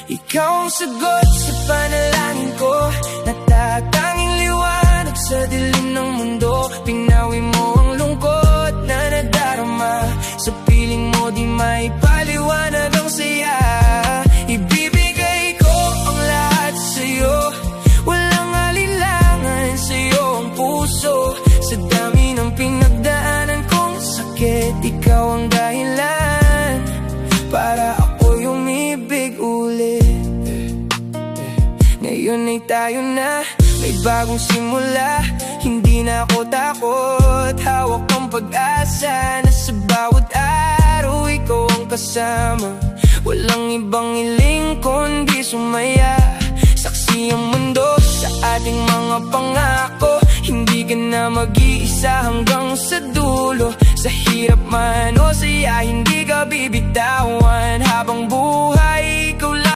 Ikaw ang sagot sa panalangin ko, natatanging liwanag sa dilim ng mundo. Pinawi mo ang lungkot na nadarama, sa piling mo di may paliwanag ang saya. Ibibigay ko ang lahat sa'yo, walang alinlangan sa'yo ang puso. Sa dami ng pinagdaanan kong sakit, ikaw ang dahilan para ako'y umibig ulit. Ngayon ay tayo na, may bagong simula. Hindi na ako takot, hawak ang pag-asa na sa bawat araw ikaw ang kasama. Walang ibang hiling kundi sumaya. Saksi ang mundo sa ating mga pangako. Hindi ka na mag-iisa hanggang sa dulo. Sa hirap man o saya, hindi ka bibitawan. Habang buhay ikaw lang.